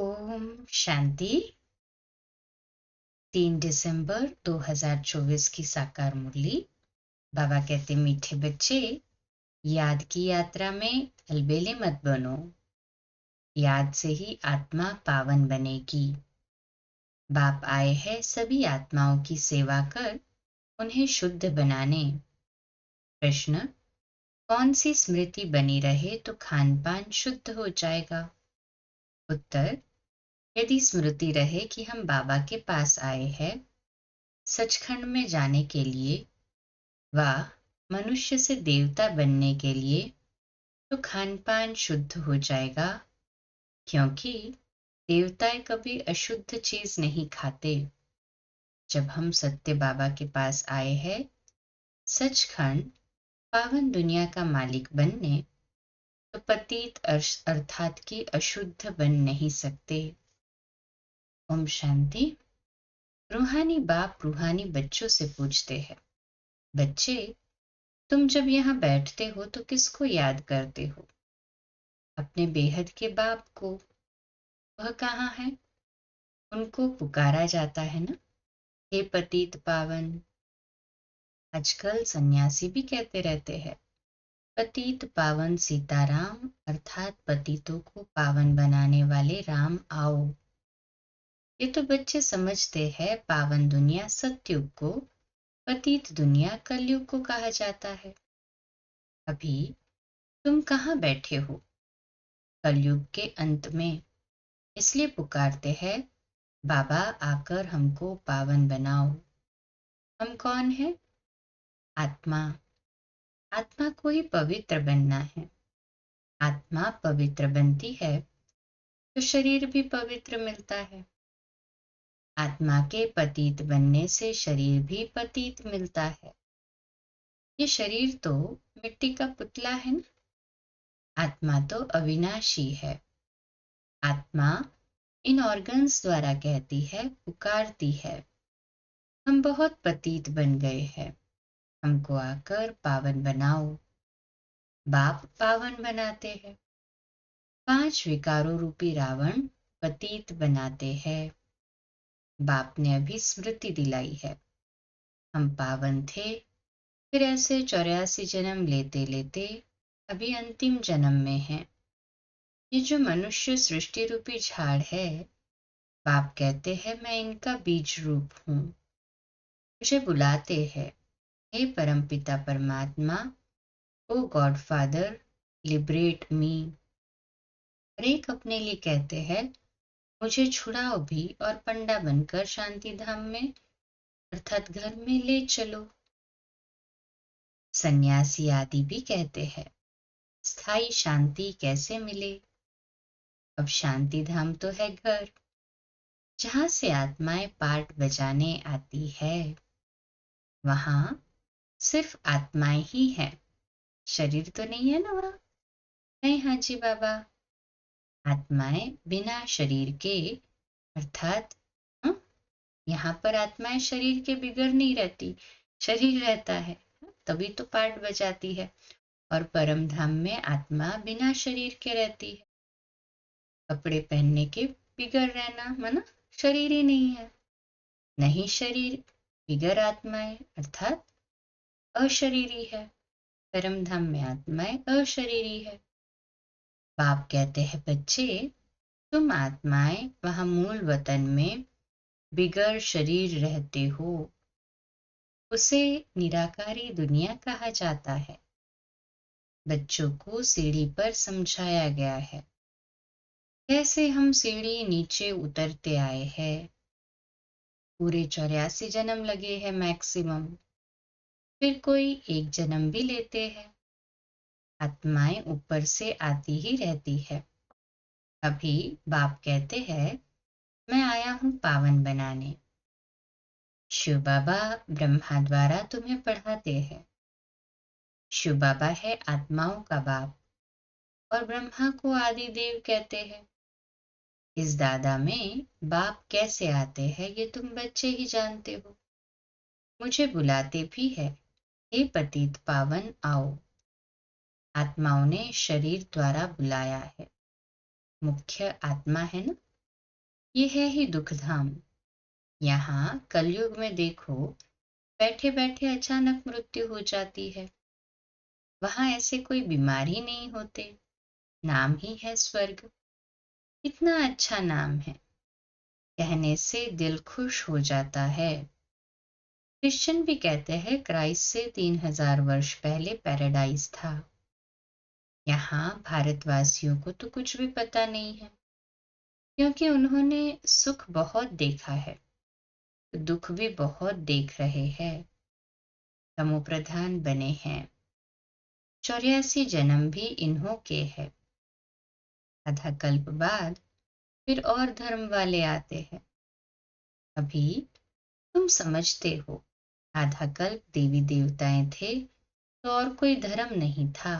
ओम शांति। 3 दिसंबर 2024 की साकार मुरली। बाबा कहते, मीठे बच्चे, याद की यात्रा में अलबेले मत बनो। याद से ही आत्मा पावन बनेगी। बाप आए हैं सभी आत्माओं की सेवा कर उन्हें शुद्ध बनाने। प्रश्न, कौन सी स्मृति बनी रहे तो खान पान शुद्ध हो जाएगा? उत्तर, यदि स्मृति रहे कि हम बाबा के पास आए हैं सचखंड में जाने के लिए व मनुष्य से देवता बनने के लिए, तो खान पान शुद्ध हो जाएगा, क्योंकि देवताएं कभी अशुद्ध चीज नहीं खाते। जब हम सत्य बाबा के पास आए हैं सचखंड पावन दुनिया का मालिक बनने, तो पतित अर्थात कि अशुद्ध बन नहीं सकते। ओम शांति। रूहानी बाप रूहानी बच्चों से पूछते हैं, बच्चे, तुम जब यहाँ बैठते हो तो किसको याद करते हो? अपने बेहद के बाप को। वह कहाँ है? उनको पुकारा जाता है ना, हे पतित पावन। आजकल सन्यासी भी कहते रहते हैं, पतित पावन सीताराम, अर्थात पतितों को पावन बनाने वाले राम आओ। ये तो बच्चे समझते हैं पावन दुनिया सतयुग को, पतित दुनिया कलयुग को कहा जाता है। अभी तुम कहाँ बैठे हो? कलयुग के अंत में। इसलिए पुकारते हैं, बाबा आकर हमको पावन बनाओ। हम कौन है? आत्मा। आत्मा को ही पवित्र बनना है। आत्मा पवित्र बनती है तो शरीर भी पवित्र मिलता है। आत्मा के पतित बनने से शरीर भी पतित मिलता है। ये शरीर तो मिट्टी का पुतला है ना, आत्मा तो अविनाशी है। आत्मा इन ऑर्गन्स द्वारा कहती है, पुकारती है, हम बहुत पतित बन गए हैं, हमको आकर पावन बनाओ। बाप पावन बनाते हैं। 5 विकारों रूपी रावण पतित बनाते हैं। बाप ने अभी स्मृति दिलाई है, हम पावन थे, फिर ऐसे 84 जन्म लेते लेते अभी अंतिम जन्म में हैं। ये जो मनुष्य सृष्टि रूपी झाड़ है, बाप कहते हैं मैं इनका बीज रूप हूँ। मुझे बुलाते हैं, हे परमपिता परमात्मा, ओ गॉड फादर, लिबरेट मी। हर एक अपने लिए कहते हैं, मुझे छुड़ाओ भी और पंडा बनकर शांति धाम में अर्थात घर में ले चलो। सन्यासी आदि भी कहते हैं, स्थायी शांति कैसे मिले? अब शांति धाम तो है घर, जहां से आत्माएं पार्ट बजाने आती है। वहां सिर्फ आत्माएं ही हैं, शरीर तो नहीं है ना वहां। नहीं हाँ जी बाबा, आत्माएं बिना शरीर के अर्थात यहाँ पर आत्माएं शरीर के बिगड़ नहीं रहती, शरीर रहता है तभी तो पार्ट बजाती है। और परम धाम में आत्मा बिना शरीर के रहती है। कपड़े पहनने के बिगड़ रहना माना शरीर ही नहीं है। नहीं शरीर बिगड़ आत्माएं अर्थात अशरीरी है। परम धाम में आत्माएं अशरीरी है। बाप कहते हैं, बच्चे, तुम आत्माएं वहां मूल वतन में बिगड़ शरीर रहते हो, उसे निराकारी दुनिया कहा जाता है। बच्चों को सीढ़ी पर समझाया गया है, कैसे हम सीढ़ी नीचे उतरते आए हैं। पूरे 84 जन्म लगे हैं मैक्सिमम, फिर कोई एक जन्म भी लेते हैं। आत्माएं ऊपर से आती ही रहती है। अभी बाप कहते हैं, मैं आया हूं पावन बनाने। शिव बाबा ब्रह्मा द्वारा तुम्हें पढ़ाते हैं। शिव बाबा है आत्माओं का बाप और ब्रह्मा को आदि देव कहते हैं। इस दादा में बाप कैसे आते हैं ये तुम बच्चे ही जानते हो। मुझे बुलाते भी है, हे पतित पावन आओ। आत्माओं ने शरीर द्वारा बुलाया है, मुख्य आत्मा है ना, ये है ही दुखधाम। यहाँ कलयुग में देखो, बैठे बैठे अचानक मृत्यु हो जाती है। वहां ऐसे कोई बीमार ही नहीं होते। नाम ही है स्वर्ग। इतना अच्छा नाम है, कहने से दिल खुश हो जाता है। क्रिश्चियन भी कहते हैं क्राइस्ट से 3000 वर्ष पहले पैराडाइज था। यहाँ भारतवासियों को तो कुछ भी पता नहीं है, क्योंकि उन्होंने सुख बहुत देखा है, दुख भी बहुत देख रहे हैं। तमो प्रधान बने हैं। 84 जन्म भी इन्हों के है। आधा कल्प बाद फिर और धर्म वाले आते हैं। अभी तुम समझते हो, आधा कल्प देवी देवताएं थे तो और कोई धर्म नहीं था।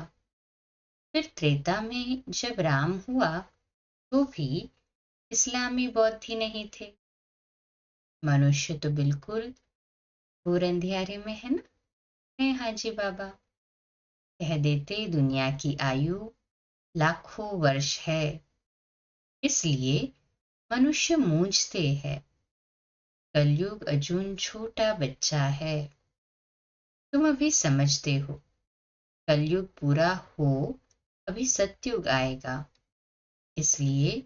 फिर त्रेता में जब राम हुआ तो भी इस्लामी बौद्ध ही नहीं थे। मनुष्य तो बिल्कुल घोर अंधियारे में है ना। है हाजी बाबा कह देते दुनिया की आयु लाखों वर्ष है, इसलिए मनुष्य मूंझते हैं। कलयुग अजून छोटा बच्चा है। तुम अभी समझते हो, कलयुग पूरा हो अभी सतयुग आएगा। इसलिए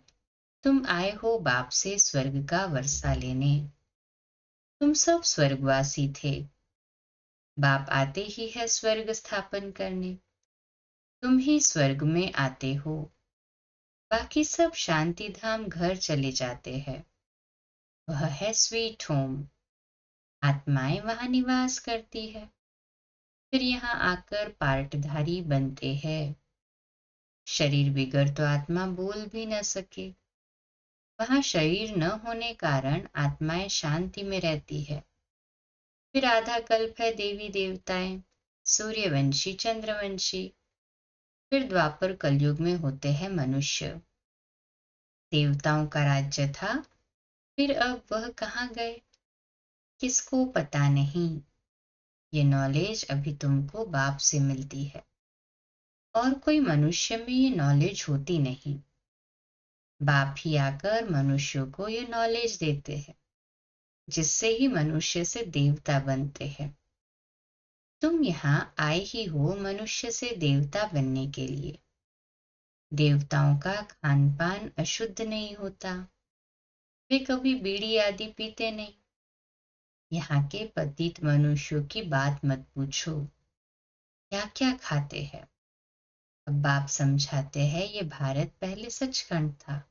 तुम आए हो बाप से स्वर्ग का वर्षा लेने। तुम सब स्वर्गवासी थे। बाप आते ही है स्वर्ग स्थापन करने। तुम ही स्वर्ग में आते हो। बाकी सब शांति धाम घर चले जाते हैं। वह है स्वीट होम। आत्माएं वहां निवास करती है। फिर यहाँ आकर पार्टधारी बनते हैं। शरीर बिगड़ तो आत्मा बोल भी न सके। वहां शरीर न होने कारण आत्माएं शांति में रहती है। फिर आधा कल्प है देवी देवताएं, सूर्यवंशी चंद्रवंशी। फिर द्वापर कलयुग में होते हैं मनुष्य। देवताओं का राज्य था, फिर अब वह कहाँ गए किसको पता नहीं। ये नॉलेज अभी तुमको बाप से मिलती है, और कोई मनुष्य में ये नॉलेज होती नहीं। बाप ही आकर मनुष्यों को ये नॉलेज देते हैं, जिससे ही मनुष्य से देवता बनते हैं। तुम यहाँ आए ही हो मनुष्य से देवता बनने के लिए। देवताओं का खान पान अशुद्ध नहीं होता। वे कभी बीड़ी आदि पीते नहीं। यहाँ के पतित मनुष्यों की बात मत पूछो, क्या क्या खाते हैं। अब बाप समझाते हैं ये भारत पहले सचखंड था।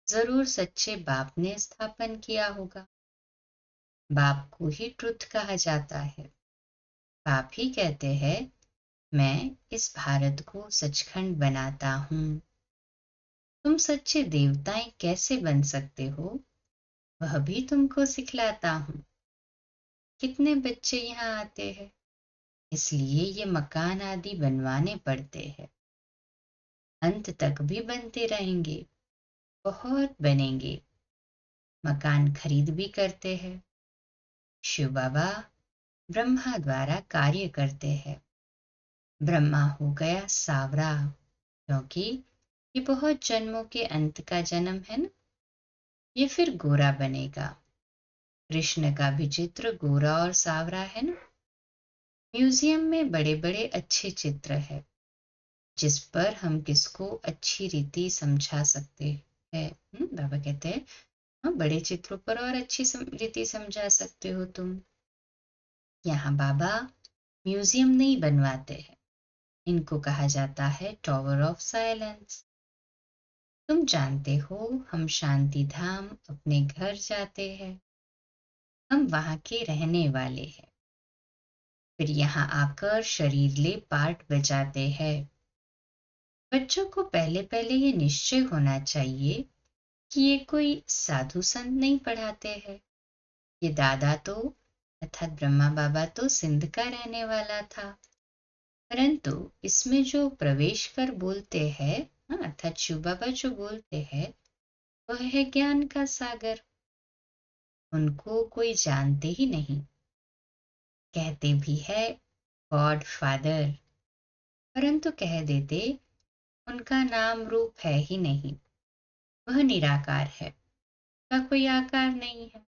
जरूर सच्चे बाप ने स्थापन किया होगा। बाप को ही ट्रुथ कहा जाता है। बाप ही कहते हैं मैं इस भारत को सचखंड बनाता हूँ। तुम सच्चे देवताएं कैसे बन सकते हो, वह भी तुमको सिखलाता हूँ। कितने बच्चे यहाँ आते हैं, इसलिए ये मकान आदि बनवाने पड़ते हैं। अंत तक भी बनते रहेंगे, बहुत बनेंगे। मकान खरीद भी करते हैं। शिव बाबा ब्रह्मा द्वारा कार्य करते हैं। ब्रह्मा हो गया सावरा, क्योंकि ये बहुत जन्मों के अंत का जन्म है ना। ये फिर गोरा बनेगा। कृष्ण का भी चित्र गोरा और सावरा है ना। म्यूजियम में बड़े बड़े अच्छे चित्र है, जिस पर हम किसको अच्छी रीति समझा सकते हैं। बाबा कहते हैं हाँ, बड़े चित्रों पर और अच्छी रीति समझा सकते हो तुम। यहाँ बाबा म्यूजियम नहीं बनवाते हैं। इनको कहा जाता है टॉवर ऑफ साइलेंस। तुम जानते हो हम शांति धाम अपने घर जाते हैं। हम वहां के रहने वाले हैं। फिर यहाँ आकर शरीर ले पार्ट बजाते हैं। बच्चों को पहले पहले ये निश्चय होना चाहिए कि ये कोई साधु संत नहीं पढ़ाते हैं। ये दादा तो अर्थात ब्रह्मा बाबा तो सिंध का रहने वाला था, परंतु इसमें जो प्रवेश कर बोलते हैं, अर्थात शिव बाबा जो बोलते हैं, वह है ज्ञान का सागर। उनको कोई जानते ही नहीं। कहते भी है गॉड फादर, परंतु कह देते उनका नाम रूप है ही नहीं। वह निराकार है। का कोई आकार नहीं है,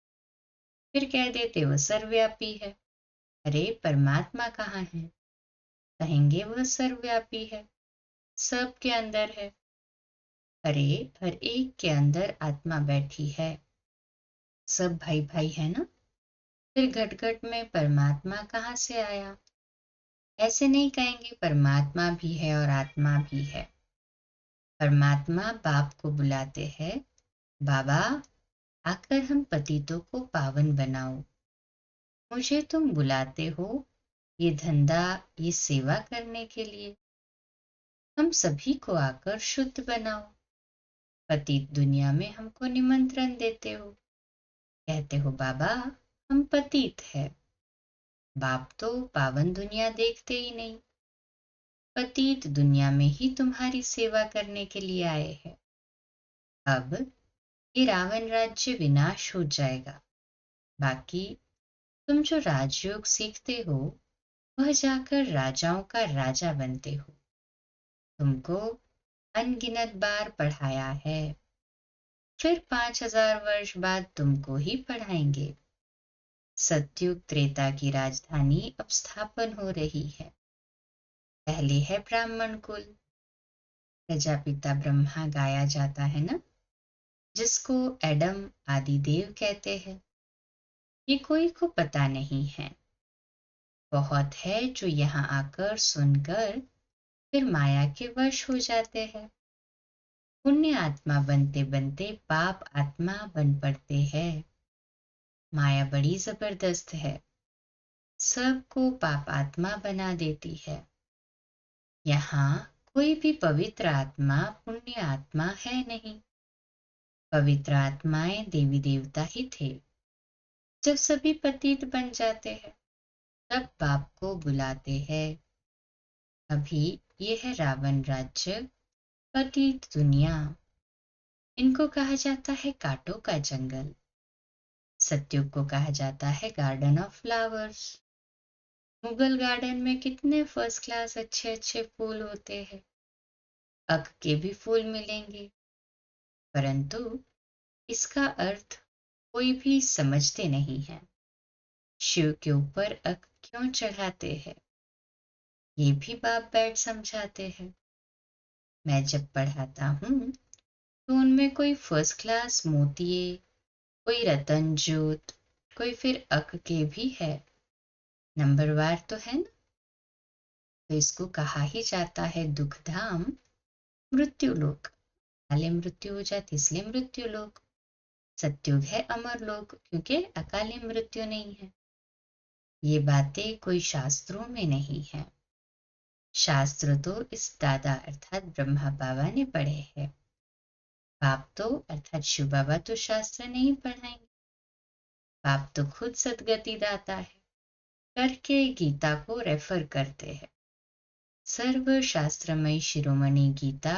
फिर कह देते वह सर्वव्यापी है। अरे परमात्मा कहाँ है? कहेंगे वह सर्वव्यापी है, सबके अंदर है। अरे हर एक के अंदर आत्मा बैठी है, सब भाई भाई है ना। फिर घट घट में परमात्मा कहाँ से आया? ऐसे नहीं कहेंगे परमात्मा भी है और आत्मा भी है। परमात्मा बाप को बुलाते हैं, बाबा आकर हम पतितों को पावन बनाओ। मुझे तुम बुलाते हो ये धंधा, ये सेवा करने के लिए। हम सभी को आकर शुद्ध बनाओ। पतित दुनिया में हमको निमंत्रण देते हो, कहते हो बाबा हम पतित है। बाप तो पावन दुनिया देखते ही नहीं, पतित दुनिया में ही तुम्हारी सेवा करने के लिए आए हैं। अब ये रावण राज्य विनाश हो जाएगा, बाकी तुम जो राजयोग सीखते हो वह जाकर राजाओं का राजा बनते हो। तुमको अनगिनत बार पढ़ाया है, फिर 5000 वर्ष बाद तुमको ही पढ़ाएंगे। सतयुग त्रेता की राजधानी अब स्थापन हो रही है। पहले है ब्राह्मण कुल, प्रजापिता ब्रह्मा गाया जाता है ना, जिसको एडम आदि देव कहते हैं। ये कोई को पता नहीं है। बहुत है जो यहाँ आकर सुनकर फिर माया के वश हो जाते हैं। पुण्य आत्मा बनते बनते पाप आत्मा बन पड़ते हैं। माया बड़ी जबरदस्त है, सबको पाप आत्मा बना देती है। यहाँ कोई भी पवित्र आत्मा पुण्य आत्मा है नहीं। पवित्र आत्माएं देवी देवता ही थे। जब सभी पतित बन जाते हैं तब बाप को बुलाते हैं। अभी ये है रावण राज्य, पतित दुनिया। इनको कहा जाता है कांटों का जंगल। सतयुग को कहा जाता है garden of flowers. Mughal garden में कितने फर्स्ट क्लास अच्छे अच्छे फूल होते हैं। अक के भी फूल मिलेंगे, परंतु इसका अर्थ कोई भी समझते नहीं है। शिव के ऊपर अक क्यों चढ़ाते हैं, ये भी बाप बैठ समझाते हैं। मैं जब पढ़ाता हूँ तो उनमें कोई फर्स्ट क्लास मोतिये, कोई रतन ज्योत, कोई फिर अक के भी है। नंबरवार तो है ना। तो इसको कहा ही जाता है दुख धाम, मृत्यु लोक। अकाले मृत्यु हो जाती इसलिए मृत्यु लोक। सत्युग है अमर लोक, क्योंकि अकाली मृत्यु नहीं है। ये बातें कोई शास्त्रों में नहीं है। शास्त्र तो इस दादा अर्थात ब्रह्मा बाबा ने पढ़े हैं। बाप तो अर्थात शिव बाबा तो शास्त्र नहीं पढ़ाएंगे। बाप तो खुद सदगति दाता है, करके गीता को रेफर करते हैं। सर्व शास्त्रमयी शिरोमणि गीता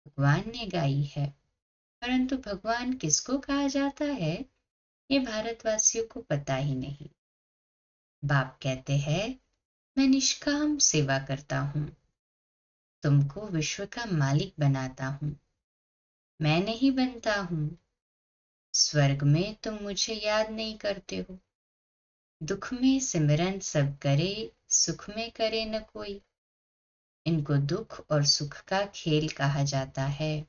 भगवान ने गाई है, परंतु भगवान किसको कहा जाता है ये भारतवासियों को पता ही नहीं। बाप कहते हैं मैं निष्काम सेवा करता हूँ, तुमको विश्व का मालिक बनाता हूँ। मैं नहीं बनता हूँ। स्वर्ग में तुम मुझे याद नहीं करते हो। दुख में सिमरन सब करे, सुख में करे न कोई। इनको दुख और सुख का खेल कहा जाता है।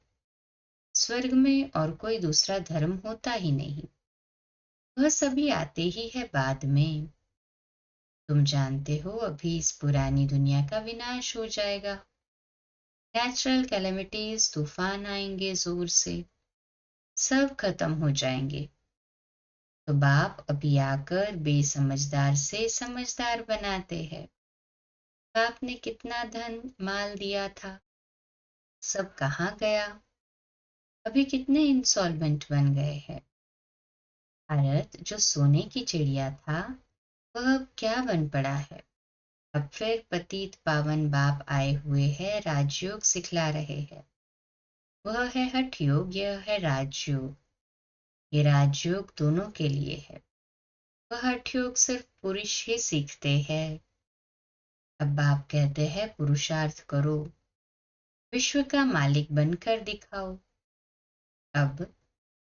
स्वर्ग में और कोई दूसरा धर्म होता ही नहीं, वह सभी आते ही है बाद में। तुम जानते हो अभी इस पुरानी दुनिया का विनाश हो जाएगा। नेचुरल कैलेमिटीज, तूफान आएंगे जोर से, सब खत्म हो जाएंगे। तो बाप अभी आकर बेसमझदार से समझदार बनाते हैं। बाप ने कितना धन माल दिया था, सब कहाँ गया? अभी कितने इंसॉल्वेंट बन गए हैं। भारत जो सोने की चिड़िया था वह अब क्या बन पड़ा है? अब फिर पतित पावन बाप आए हुए हैं, राजयोग सिखला रहे हैं। वह है हठ योग, यह है राजयोग। ये राजयोग दोनों के लिए है। वह हठ योग सिर्फ पुरुष ही सीखते हैं। अब बाप कहते हैं पुरुषार्थ करो, विश्व का मालिक बनकर दिखाओ। अब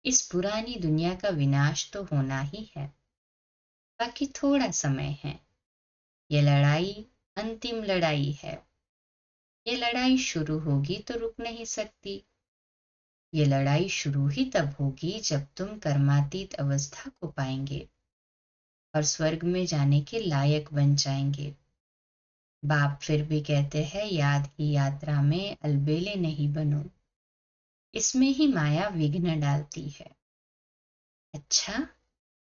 इस पुरानी दुनिया का विनाश तो होना ही है, बाकी थोड़ा समय है। ये लड़ाई अंतिम लड़ाई है। ये लड़ाई शुरू होगी तो रुक नहीं सकती। ये लड़ाई शुरू ही तब होगी जब तुम कर्मातीत अवस्था को पाएंगे और स्वर्ग में जाने के लायक बन जाएंगे। बाप फिर भी कहते हैं, याद की यात्रा में अलबेले नहीं बनो। इसमें ही माया विघ्न डालती है। अच्छा,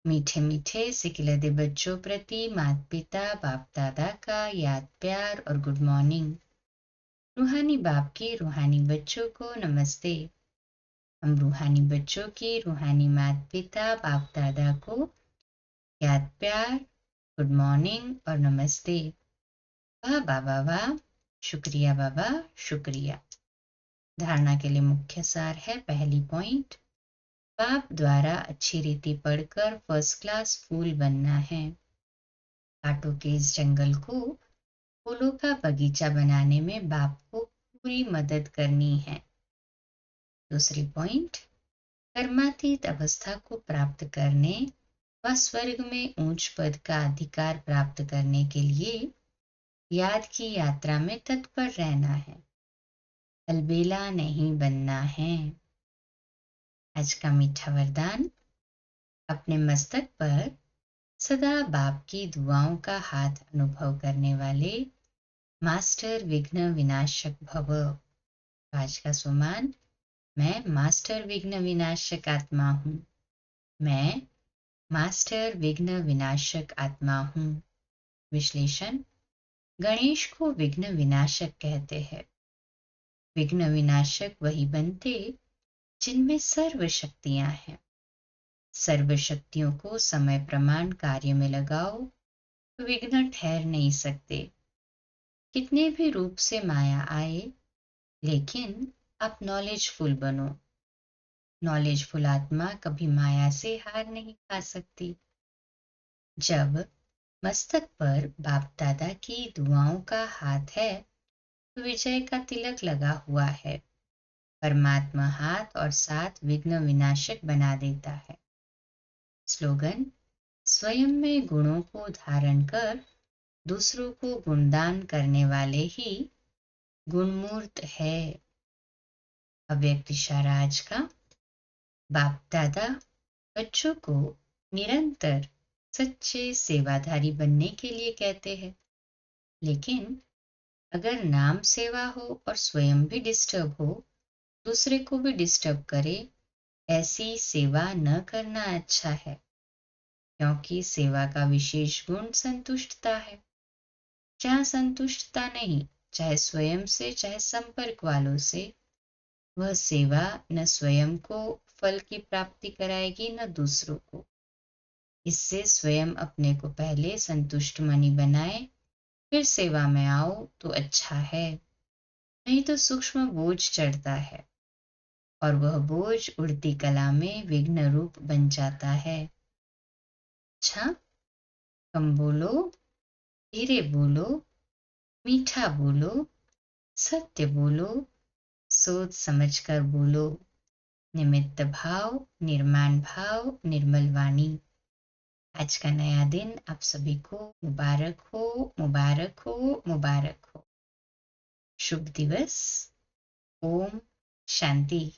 मीठे मीठे सिकिलदे बच्चों प्रति माता पिता बाप दादा का याद प्यार और गुड मॉर्निंग। रूहानी बाप की रूहानी बच्चों को नमस्ते। हम रूहानी बच्चों की रूहानी माता पिता बाप दादा को याद प्यार, गुड मॉर्निंग और नमस्ते। वाह बाबा वाह, शुक्रिया बाबा शुक्रिया। धारणा के लिए मुख्य सार है, पहली पॉइंट, बाप द्वारा अच्छी रीति पढ़कर फर्स्ट क्लास फूल बनना है। कांटों के इस जंगल को फूलों का बगीचा बनाने में बाप को पूरी मदद करनी है। दूसरी पॉइंट, कर्मातीत अवस्था को प्राप्त करने व स्वर्ग में ऊंच पद का अधिकार प्राप्त करने के लिए याद की यात्रा में तत्पर रहना है, अलबेला नहीं बनना है। आज का मीठा वरदान, अपने मस्तक पर सदा बाप की दुआओं का हाथ अनुभव करने वाले मास्टर विघ्न विनाशक भव। आज का सुमान, मैं मास्टर विघ्न विनाशक आत्मा हूँ। मैं मास्टर विघ्न विनाशक आत्मा हूँ। विश्लेषण, गणेश को विघ्न विनाशक कहते हैं। विघ्न विनाशक वही बनते जिनमें सर्व शक्तियां हैं। सर्व शक्तियों को समय प्रमाण कार्य में लगाओ तो विघ्न ठहर नहीं सकते। कितने भी रूप से माया आए, लेकिन आप नॉलेजफुल बनो। नॉलेजफुल आत्मा कभी माया से हार नहीं खा सकती। जब मस्तक पर बाप दादा की दुआओं का हाथ है तो विजय का तिलक लगा हुआ है। परमात्मा हाथ और साथ विघ्न विनाशक बना देता है। स्लोगन, स्वयं में गुणों को धारण कर दूसरों को गुणदान करने वाले ही गुणमूर्त है। अव्यक्त इशारा आज का, बाप दादा बच्चों को निरंतर सच्चे सेवाधारी बनने के लिए कहते हैं, लेकिन अगर नाम सेवा हो और स्वयं भी डिस्टर्ब हो, दूसरे को भी डिस्टर्ब करे, ऐसी सेवा न करना अच्छा है, क्योंकि सेवा का विशेष गुण संतुष्टता है। जहाँ संतुष्टता नहीं, चाहे स्वयं से चाहे संपर्क वालों से, वह सेवा न स्वयं को फल की प्राप्ति कराएगी न दूसरों को। इससे स्वयं अपने को पहले संतुष्ट मनी बनाए, फिर सेवा में आओ तो अच्छा है। नहीं तो सूक्ष्म बोझ चढ़ता है और वह बोझ उड़ती कला में विघ्न रूप बन जाता है। अच्छा, कम बोलो, धीरे बोलो, मीठा बोलो, सत्य बोलो, सोच समझकर बोलो। निमित्त भाव, निर्माण भाव, निर्मल वाणी। आज का नया दिन आप सभी को मुबारक हो, मुबारक हो, मुबारक हो। शुभ दिवस। ओम शांति।